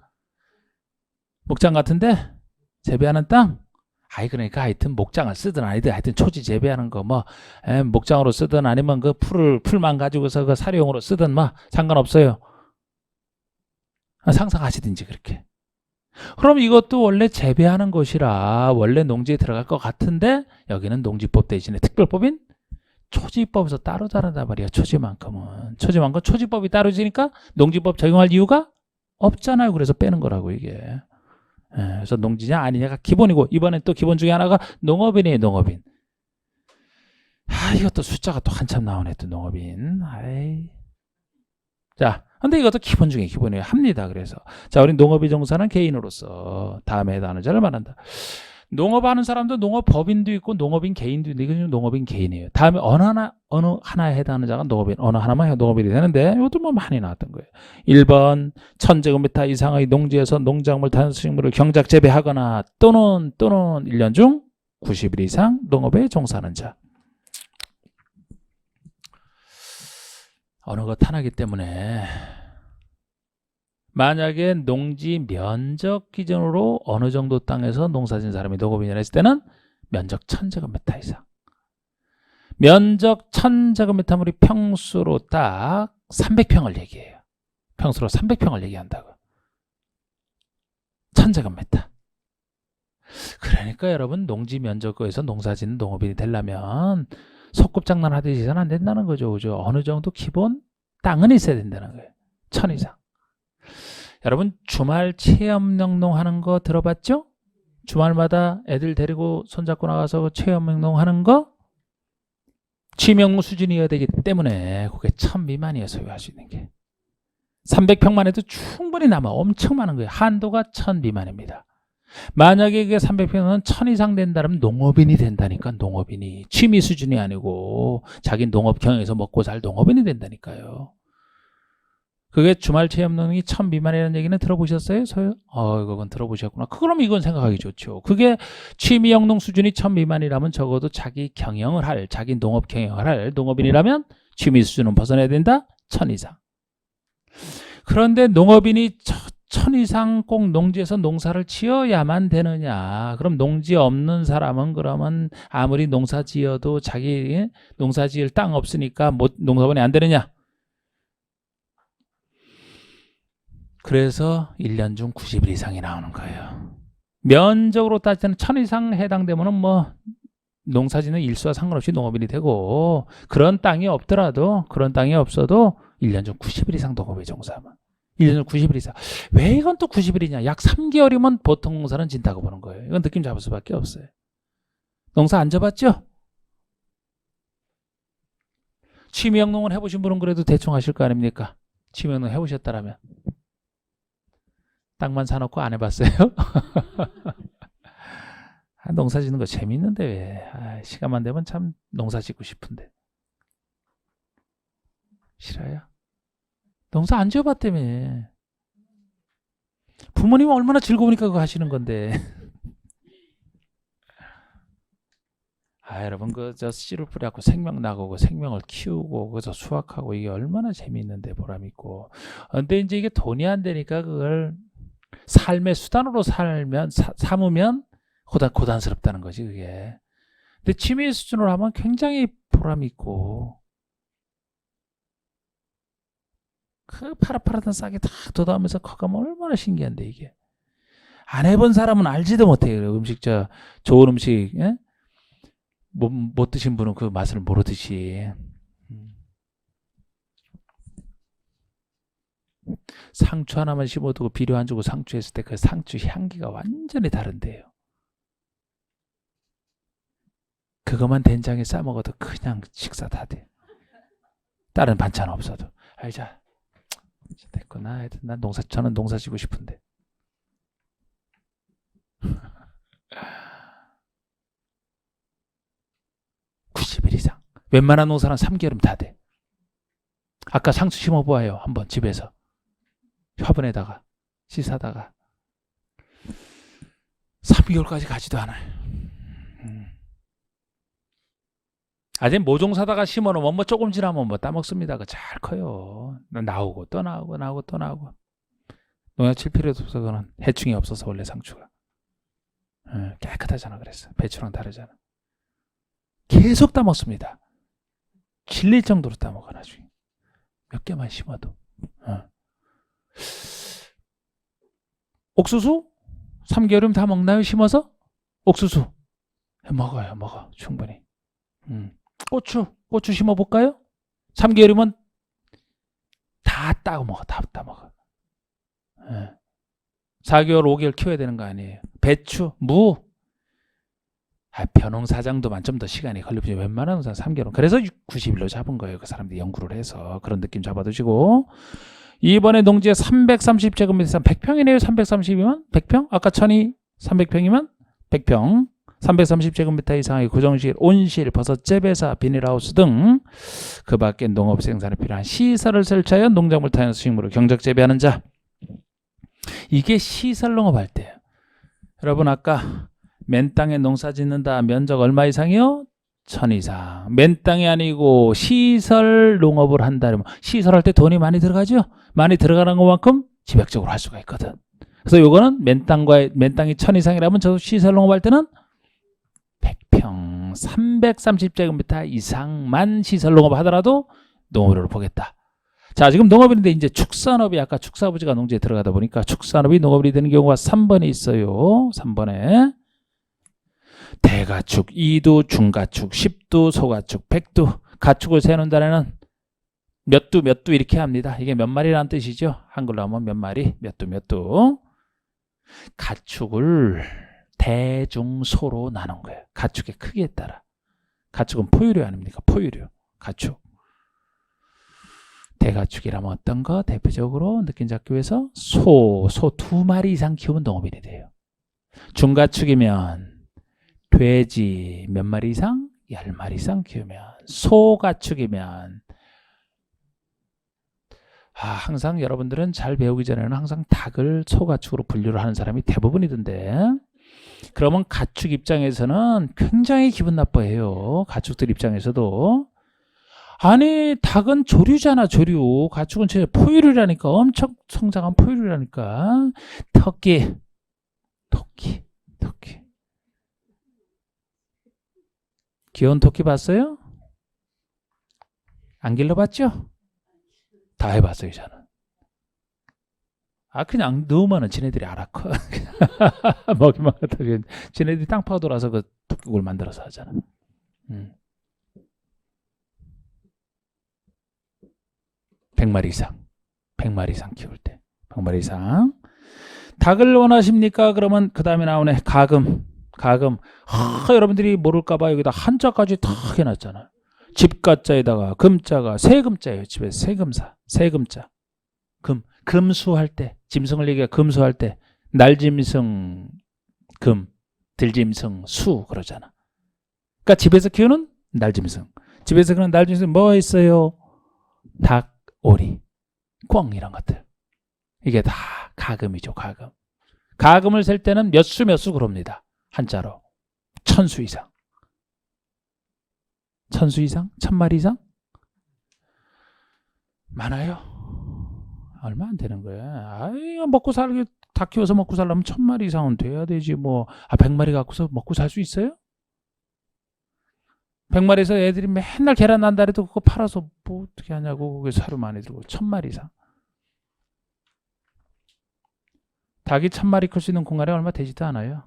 목장 같은데 재배하는 땅? 그러니까 하여튼 목장을 쓰든 아니든 하여튼 초지 재배하는 거 뭐 목장으로 쓰든 아니면 그 풀만 가지고서 그 사료용으로 쓰든 뭐 상관없어요. 상상하시든지 그렇게. 그럼 이것도 원래 재배하는 곳이라 원래 농지에 들어갈 것 같은데 여기는 농지법 대신에 특별법인 초지법에서 따로 다르단 말이야. 초지만큼은. 초지법이 따로 지니까 농지법 적용할 이유가 없잖아요. 그래서 빼는 거라고 이게. 그래서 농지냐 아니냐가 기본이고 이번엔 또 기본 중에 하나가 농업인이에요. 농업인. 이것도 숫자가 또 한참 나오네. 또 농업인. 자, 근데 이것도 기본 중에 기본이에요. 합니다. 그래서 자, 우리 농업이 종사는 개인으로서 다음에 해당하는 자를 말한다. 농업하는 사람도 농업법인도 있고 농업인 개인도 있는데 이건 농업인 개인이에요. 다음에 어느 하나에 해당하는 자가 농업인, 어느 하나만 농업인이 되는데 이것도 뭐 많이 나왔던 거예요. 1번 1000제곱미터 이상의 농지에서 농작물 단수식물을 경작 재배하거나 또는 1년 중 90일 이상 농업에 종사하는 자. 어느 것 하나이기 때문에 만약에 농지 면적 기준으로 어느 정도 땅에서 농사진 사람이 농업인이라 했을 때는 면적 1000제곱미터 이상. 면적 1000제곱미터 우리 평수로 딱 300평을 얘기해요. 평수로 300평을 얘기한다고. 1000제곱미터. 그러니까 여러분 농지 면적에서 농사짓는 농업인이 되려면 소꿉장난 하듯이 해서는 안 된다는 거죠. 그죠? 어느 정도 기본 땅은 있어야 된다는 거예요. 1000 이상. 여러분 주말 체험 영농하는 거 들어봤죠? 주말마다 애들 데리고 손잡고 나가서 체험 영농하는 거 취명 수준이어야 되기 때문에 그게 1000 미만이에요. 소유할 수 있는 게. 300평만 해도 충분히 남아. 엄청 많은 거예요. 한도가 1000 미만입니다. 만약에 그게 300평은 1000 이상 된다면 농업인이 된다니까. 농업인이. 취미 수준이 아니고 자기 농업 경영에서 먹고 살 농업인이 된다니까요. 그게 주말 체험농이 1000 미만이라는 얘기는 들어보셨어요? 이건 들어보셨구나. 그럼 이건 생각하기 좋죠. 그게 취미 영농 수준이 1000 미만이라면 적어도 자기 경영을 할, 자기 농업 경영을 할 농업인이라면 취미 수준은 벗어나야 된다? 1000 이상. 그런데 농업인이 1000 이상 꼭 농지에서 농사를 지어야만 되느냐? 그럼 농지 없는 사람은 그러면 아무리 농사 지어도 자기 농사 지을 땅 없으니까 농사번이 안 되느냐? 그래서 1년 중 90일 이상이 나오는 거예요. 면적으로 따질 때는 1000 이상 해당되면은 뭐 농사짓는 일수와 상관없이 농업인이 되고 그런 땅이 없어도 1년 중 90일 이상 농업에 종사하면 1년 중 90일 이상. 왜 이건 또 90일이냐? 약 3개월이면 보통 농사는 진다고 보는 거예요. 이건 느낌 잡을 수밖에 없어요. 농사 안 져봤죠? 취미영농을 해보신 분은 그래도 대충 하실 거 아닙니까? 취미영농 해보셨다라면. 땅만 사놓고 안 해봤어요? 농사 짓는 거 재밌는데 왜? 시간만 되면 참 농사 짓고 싶은데. 싫어요? 농사 안 지어봤다며. 부모님은 얼마나 즐거우니까 그거 하시는 건데. 여러분 저 씨를 뿌려갖고 생명 나고 생명을 키우고 그저 수확하고 이게 얼마나 재미있는데 보람 있고. 근데 이제 이게 돈이 안 되니까 그걸 삶의 수단으로 삼으면 고단스럽다는 거지 그게. 근데 취미 수준으로 하면 굉장히 보람 있고 그 파릇파릇한 싹이 다 돋아오면서 커가면 얼마나 신기한데 이게. 안 해본 사람은 알지도 못해요. 좋은 음식 못 드신 분은 그 맛을 모르듯이. 상추 하나만 심어두고 비료 안 주고 상추했을 때 그 상추 향기가 완전히 다른데요. 그것만 된장에 싸 먹어도 그냥 식사 다 돼. 다른 반찬 없어도. 자 됐구나. 난 저는 농사 지고 싶은데. 이상. 웬만한 농사는 3개월이면 다 돼. 아까 상추 심어보아요. 한번 집에서. 화분에다가 씻어다가 3개월까지 가지도 않아요. 아직 모종사다가 심어놓으면 뭐 조금 지나면 뭐 따먹습니다. 잘 커요. 나오고 또 나오고 농약 칠 필요도 없어. 그거는 해충이 없어서 원래 상추가 깨끗하잖아. 그래서 배추랑 다르잖아. 계속 따먹습니다. 질릴 정도로 따먹어. 나중에 몇 개만 심어도. 옥수수 3개월이면 다 먹나요? 심어서? 옥수수. 먹어요. 먹어. 충분히. 고추 심어볼까요? 3개월이면 다 따고 먹어. 다 먹어. 4개월, 5개월 키워야 되는 거 아니에요. 배추, 무. 벼농사장도만 좀 더 시간이 걸리지 웬만한 농사 3개월. 그래서 90일로 잡은 거예요. 그 사람들이 연구를 해서. 그런 느낌 잡아두시고. 이번에 농지에 330제곱미터 이상 100평이네요. 330이면 100평? 아까 1000이 300평이면 100평. 330제곱미터 이상의 고정실, 온실, 버섯재 배사, 비닐하우스 등 그 밖에 농업 생산에 필요한 시설을 설치하여 농작물 타연수 식물을 경작 재배하는 자. 이게 시설 농업할 때예요. 여러분 아까 맨 땅에 농사 짓는다. 면적 얼마 이상이요? 1000 이상. 맨 땅이 아니고 시설 농업을 한다. 시설할 때 돈이 많이 들어가죠? 많이 들어가는 것만큼 집약적으로 할 수가 있거든. 그래서 요거는 맨 땅이 1000 이상이라면 저 시설 농업할 때는 100평 330제곱미터 이상만 시설 농업 하더라도 농업으로 보겠다. 자, 지금 농업인데 이제 축산업이 아까 축사부지가 농지에 들어가다 보니까 축산업이 농업이 되는 경우가 3번에 있어요. 3번에 대가축, 이두, 중가축, 십두, 소가축, 백두. 가축을 세는 달에는 몇 두 이렇게 합니다. 이게 몇 마리라는 뜻이죠. 한글로 하면 몇 마리, 몇 두. 가축을 대중소로 나눈 거예요. 가축의 크기에 따라. 가축은 포유류 아닙니까? 포유류. 가축. 대가축이라면 어떤 거? 대표적으로 느낌 잡기 위해서 소 2마리 이상 키우면 농업인이 돼요. 중가축이면 돼지 몇 마리 이상? 10마리 이상 키우면. 소가축이면 항상 여러분들은 잘 배우기 전에는 항상 닭을 소가축으로 분류를 하는 사람이 대부분이던데, 그러면 가축 입장에서는 굉장히 기분 나빠해요. 가축들 입장에서도. 아니 닭은 조류잖아. 조류. 가축은 진짜 포유류라니까. 엄청 성장한 포유류라니까. 토끼. 귀여운 토끼 봤어요? 안 길러봤죠? 다 해봤어요 저는. 그냥 넣으면은 지네들이 알아커. 먹이만 갖다 지네들이 땅 파고 돌아서 그 토끼굴 만들어서 하잖아. 100마리 이상. 100마리 이상 키울 때. 100마리 이상. 닭을 원하십니까? 그러면 그 다음에 나오네. 가금. 여러분들이 모를까봐 여기다 한자까지 다 해놨잖아. 집가자에다가 금자가 세금자예요. 집에서 세금자. 금수할 때, 짐승을 얘기해. 금수할 때 날짐승 금, 들짐승 수 그러잖아. 그러니까 집에서 키우는 날짐승. 집에서 그런 날짐승 뭐 있어요? 닭, 오리, 꿩 이런 것들. 이게 다 가금이죠. 가금을 셀 때는 몇 수 그럽니다. 한자로 1000수 이상. 1000수 이상? 1000마리 이상? 많아요. 얼마 안 되는 거야. 먹고 살기, 닭 키워서 먹고 살려면 1000마리 이상은 돼야 되지 뭐. 100마리 갖고서 먹고 살 수 있어요? 100마리에서 애들이 맨날 계란 난다 해도 그거 팔아서 뭐 어떻게 하냐고. 그게 사료 많이 들고. 1000마리 이상. 닭이 1000마리 클 수 있는 공간이 얼마 되지도 않아요.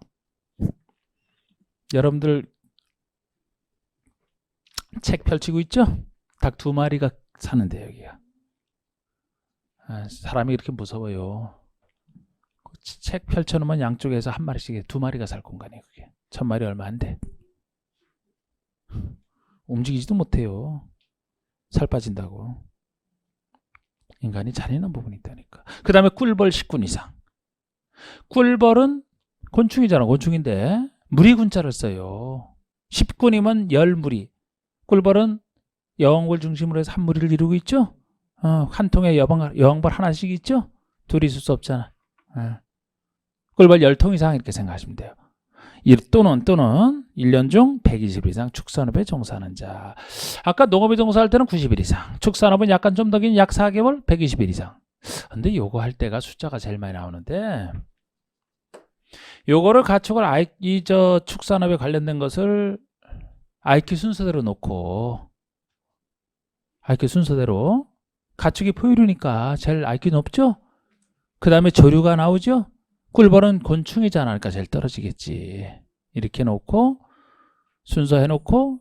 여러분들 책 펼치고 있죠? 닭 2마리가 사는데 여기가. 사람이 이렇게 무서워요. 책 펼쳐놓으면 양쪽에서 한 마리씩 2마리가 살 공간이에요. 그게 1000마리 얼마 안 돼. 움직이지도 못해요. 살 빠진다고. 인간이 잔인한 부분이 있다니까. 그 다음에 꿀벌 10군 이상. 꿀벌은 곤충이잖아. 곤충인데 무리군자를 써요. 10군이면 10무리. 꿀벌은 여왕벌 중심으로 해서 한 무리를 이루고 있죠. 한 통에 여왕벌 하나씩 있죠. 둘이 있을 수 없잖아. 꿀벌 10통 이상 이렇게 생각하시면 돼요. 또는 1년 중 120일 이상 축산업에 종사하는 자. 아까 농업에 종사할 때는 90일 이상, 축산업은 약간 좀 더 긴 약 4개월 120일 이상. 근데 요거 할 때가 숫자가 제일 많이 나오는데, 요거를 가축을 축산업에 관련된 것을 IQ 순서대로 놓고, IQ 순서대로 가축이 포유류니까 제일 IQ 높죠? 그 다음에 조류가 나오죠? 꿀벌은 곤충이잖아. 그러니까 제일 떨어지겠지. 이렇게 놓고 순서 해놓고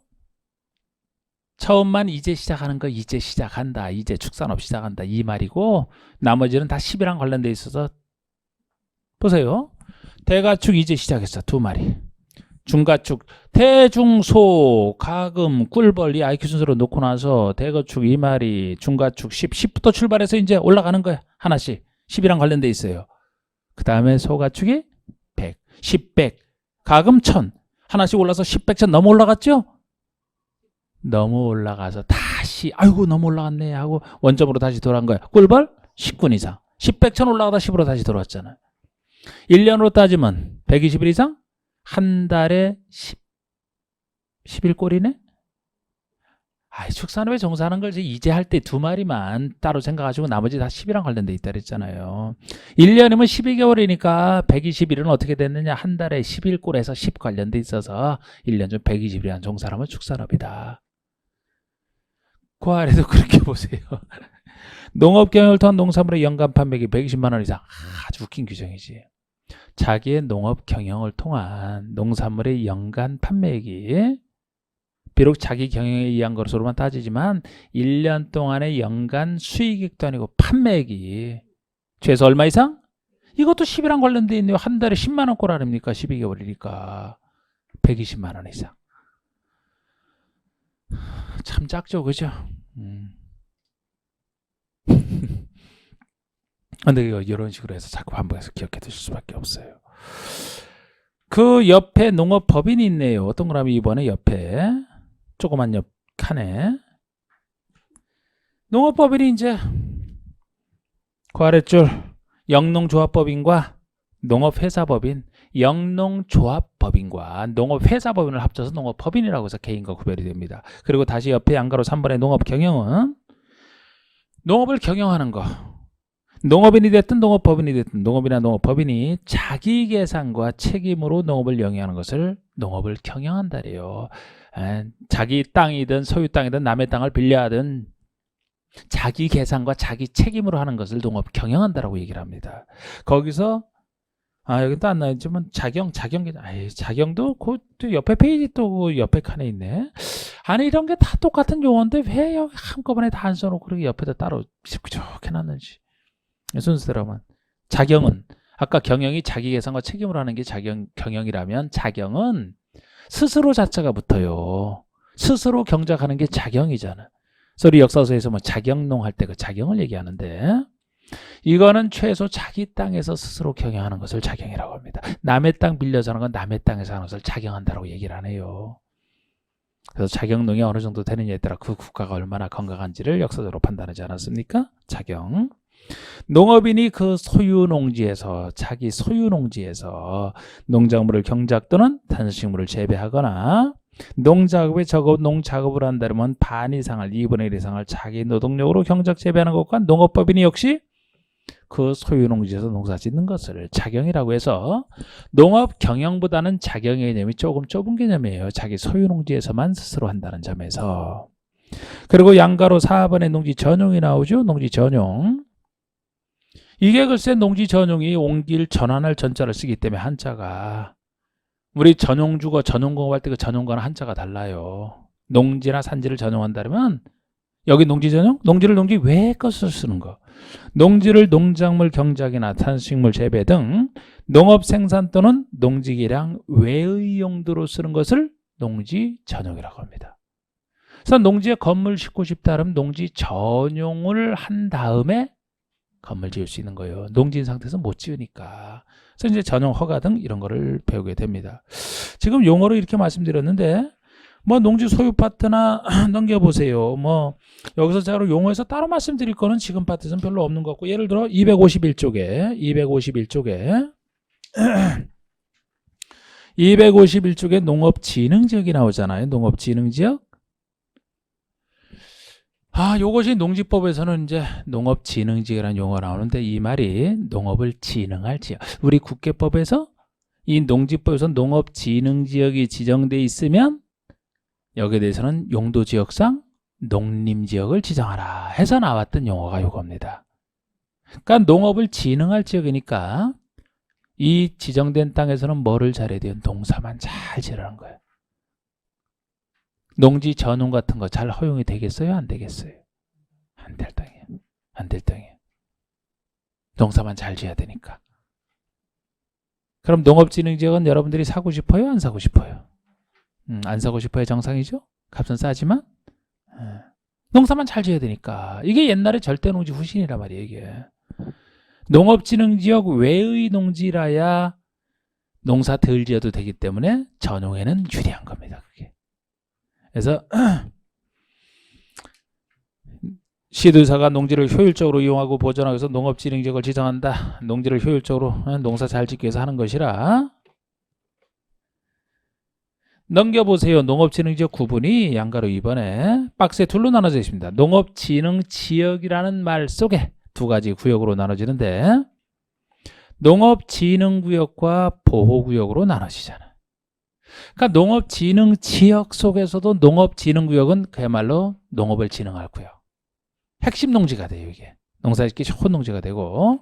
처음만 이제 시작하는 거 이제 시작한다. 이제 축산업 시작한다. 이 말이고 나머지는 다 10이랑 관련돼 있어서 보세요. 대가축 이제 시작했어. 두 마리. 중가축 대중소 가금 꿀벌 이 IQ 순서로 놓고 나서 대가축 2마리 중가축 10부터 출발해서 이제 올라가는 거야. 하나씩 10이랑 관련돼 있어요. 그 다음에 소가축이 100 10 100 가금 1000 하나씩 올라서 10 100 1000 넘어 올라갔죠. 너무 올라가서 다시 아이고 너무 올라갔네 하고 원점으로 다시 돌아간 거야. 꿀벌 10군 이상 10 100 1000 올라가다 10으로 다시 돌아왔잖아. 1년으로 따지면 120일 이상 한 달에 10일 축산업에 종사하는 걸 이제 할 때 두 마리만 따로 생각하시고 나머지 다 10이랑 관련돼 있다 그랬잖아요. 1년이면 12개월이니까 120일은 어떻게 됐느냐. 한 달에 11꼴에서 10 관련돼 있어서 1년 중 120일이란 종사하면 축산업이다. 그 아래도 그렇게 보세요. 농업 경영을 통한 농산물의 연간 판매액이 120만 원 이상. 아주 웃긴 규정이지. 자기의 농업 경영을 통한 농산물의 연간 판매액이 비록 자기 경영에 의한 것으로만 따지지만 1년 동안의 연간 수익액도 아니고 판매액이 최소 얼마 이상? 이것도 10이랑 관련돼 있네요. 한 달에 10만 원꼴 아닙니까? 12개월이니까 120만 원 이상. 참 작죠, 그죠? 근데 이런 식으로 해서 자꾸 반복해서 기억해 두실 수밖에 없어요. 그 옆에 농업법인이 있네요. 동그라미 이번에 옆에 조그만 옆 칸에 농업법인이 이제 그 아랫줄 영농조합법인과 농업회사법인, 영농조합법인과 농업회사법인을 합쳐서 농업법인이라고 해서 개인과 구별이 됩니다. 그리고 다시 옆에 양가로 3번의 농업경영은 농업을 경영하는 거. 농업인이 됐든 농업법인이 됐든 농업이나 농업법인이 자기 계산과 책임으로 농업을 영위하는 것을 농업을 경영한다래요. 자기 땅이든 소유 땅이든 남의 땅을 빌려하든 자기 계산과 자기 책임으로 하는 것을 농업 경영한다라고 얘기를 합니다. 거기서 여기 또 안 나왔지만 자경도 그 옆에 페이지 또 옆에 칸에 있네. 아니 이런 게 다 똑같은 용어인데 왜 여기 한꺼번에 다 안 써놓고 그렇게 옆에다 따로 좋게 놨는지. 순서대로만. 자경은 아까 경영이 자기 계산과 책임으로 하는 게 경영이라면 자경은 스스로 자체가 붙어요. 스스로 경작하는 게 자경이잖아. 그래서 우리 역사서에서 뭐 자경농 할 때 그 자경을 얘기하는데 이거는 최소 자기 땅에서 스스로 경영하는 것을 자경이라고 합니다. 남의 땅 빌려서 하는 건 남의 땅에서 하는 것을 자경한다고 얘기를 안 해요. 그래서 자경농이 어느 정도 되느냐에 따라 그 국가가 얼마나 건강한지를 역사적으로 판단하지 않았습니까? 자경. 농업인이 그 소유 농지에서 자기 소유 농지에서 농작물을 경작 또는 단식물을 재배하거나 농작업에 농작업을 한다면 반 이상을 2분의 1 이상을 자기 노동력으로 경작 재배하는 것과 농업법인이 역시 그 소유 농지에서 농사 짓는 것을 자경이라고 해서 농업 경영보다는 자경의 개념이 조금 좁은 개념이에요. 자기 소유 농지에서만 스스로 한다는 점에서. 그리고 양가로 4번의 농지 전용이 나오죠. 농지 전용. 이게 글쎄 농지 전용이 옮길 전환할 전자를 쓰기 때문에 한자가 우리 전용주거 전용공업 할 때 그 전용과는 한자가 달라요. 농지나 산지를 전용한다면 여기 농지 전용? 농지를 농지 외의 것을 쓰는 거. 농지를 농작물 경작이나 탄식물 재배 등 농업 생산 또는 농지 개량 외의 용도로 쓰는 것을 농지 전용이라고 합니다. 그래서 농지에 건물 짓고 싶다 하면 농지 전용을 한 다음에 건물 지을 수 있는 거예요. 농지인 상태에서 못 지으니까. 그래서 이제 전용 허가 등 이런 거를 배우게 됩니다. 지금 용어로 이렇게 말씀드렸는데 뭐 농지 소유 파트나 넘겨보세요. 뭐 여기서 제가 용어에서 따로 말씀드릴 거는 지금 파트에서는 별로 없는 것 같고 예를 들어 251쪽에 251쪽에 농업진흥지역이 나오잖아요. 농업진흥지역. 요것이 농지법에서는 이제 농업진흥지역이라는 용어가 나오는데 이 말이 농업을 진흥할 지역. 우리 국계법에서 이 농지법에서 농업진흥지역이 지정돼 있으면 여기에 대해서는 용도지역상 농림지역을 지정하라 해서 나왔던 용어가 요겁니다. 그러니까 농업을 진흥할 지역이니까 이 지정된 땅에서는 뭐를 잘해야 돼요? 농사만 잘 지으라는 거예요. 농지 전용 같은 거 잘 허용이 되겠어요? 안 되겠어요? 안 될 땅이에요. 안 될 땅이에요. 농사만 잘 지어야 되니까. 그럼 농업진흥지역은 여러분들이 사고 싶어요? 안 사고 싶어요? 안 사고 싶어야 정상이죠? 값은 싸지만 농사만 잘 지어야 되니까. 이게 옛날에 절대농지 후신이란 말이에요. 이게 농업진흥지역 외의 농지라야 농사 덜 지어도 되기 때문에 전용에는 유리한 겁니다. 그게. 그래서 시도사가 농지를 효율적으로 이용하고 보존하기 위해서 농업진흥지역을 지정한다. 농지를 효율적으로 농사 잘 짓기 위해서 하는 것이라. 넘겨보세요. 농업진흥지역 구분이 양가로 2번에 박스에 둘로 나눠져 있습니다. 농업진흥지역이라는 말 속에 두 가지 구역으로 나눠지는데 농업진흥구역과 보호구역으로 나눠지잖아. 그러니까 농업진흥지역 속에서도 농업진흥구역은 그야말로 농업을 진흥할 구역. 핵심 농지가 돼요. 이게 농사짓기 좋은 농지가 되고,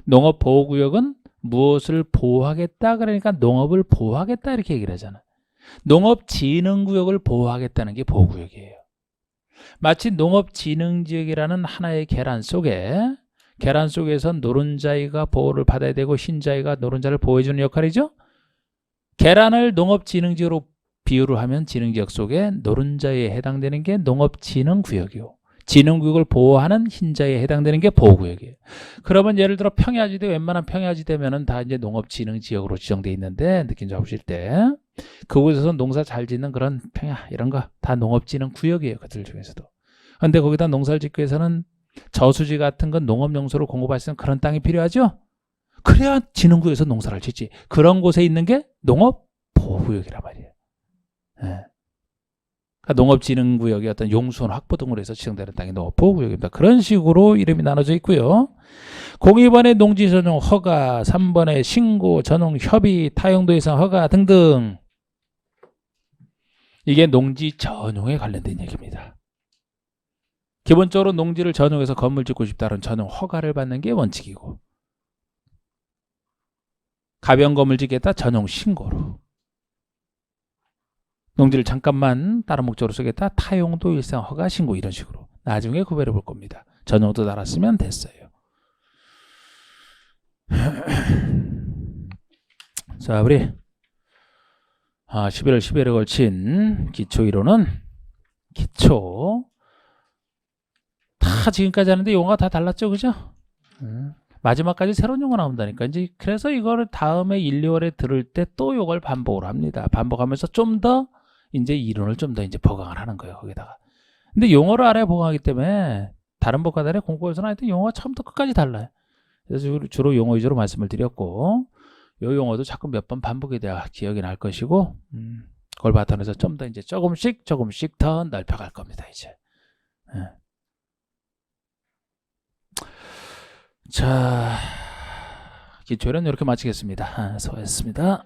농업보호구역은 무엇을 보호하겠다 그러니까 농업을 보호하겠다 이렇게 얘기를 하잖아. 농업진흥구역을 보호하겠다는 게 보호구역이에요. 마치 농업진흥지역이라는 하나의 계란 속에서 노른자이가 보호를 받아야 되고 흰자이가 노른자를 보호해주는 역할이죠. 계란을 농업진흥지역으로 비유를 하면 진흥지역 속에 노른자에 해당되는 게 농업진흥구역이고, 진흥구역을 보호하는 흰자에 해당되는 게 보호구역이에요. 그러면 예를 들어 평야지대, 웬만한 평야지대면은 다 이제 농업진흥지역으로 지정돼 있는데, 느낌 잡으실 때 그곳에서 농사 잘 짓는 그런 평야 이런 거 다 농업진흥구역이에요. 그들 중에서도. 근데 거기다 농사를 짓기 위해서는 저수지 같은 건 농업용소를 공급할 수 있는 그런 땅이 필요하죠. 그래야 진흥구역에서 농사를 짓지. 그런 곳에 있는 게 농업보호구역이란 말이에요. 네. 농업진흥구역의 어떤 용수원 확보 등으로 해서 지정되는 땅이 농업보호구역입니다. 그런 식으로 이름이 나눠져 있고요. 02번의 농지 전용 허가, 3번의 신고, 전용 협의, 타용도 이상 허가 등등. 이게 농지 전용에 관련된 얘기입니다. 기본적으로 농지를 전용해서 건물 짓고 싶다는 전용 허가를 받는 게 원칙이고, 가변 건물 짓겠다 전용 신고로, 농지를 잠깐만 다른 목적으로 쓰겠다 타용도 일상 허가 신고, 이런 식으로 나중에 구별해 볼 겁니다. 전용도 달았으면 됐어요. 자, 우리 11월 12일에 걸친 기초이론은 기초 다 지금까지 하는데 용어가 다 달랐죠, 그죠? 마지막까지 새로운 용어 나온다니까. 이제 그래서 이거를 다음에 1, 2월에 들을 때 또 이걸 반복을 합니다. 반복하면서 좀 더 이제 이론을 좀 더 이제 보강을 하는 거예요, 거기다가. 근데 용어를 알아야 보강하기 때문에 다른 법과달리 공부에서는 하여튼 용어가 처음부터 끝까지 달라요. 그래서 주로 용어 위주로 말씀을 드렸고, 이 용어도 자꾸 몇 번 반복이 돼야 기억이 날 것이고, 그걸 바탕으로 해서 좀 더 이제 조금씩 더 넓혀갈 겁니다, 이제. 네. 자, 기초는 이렇게 마치겠습니다. 수고하셨습니다.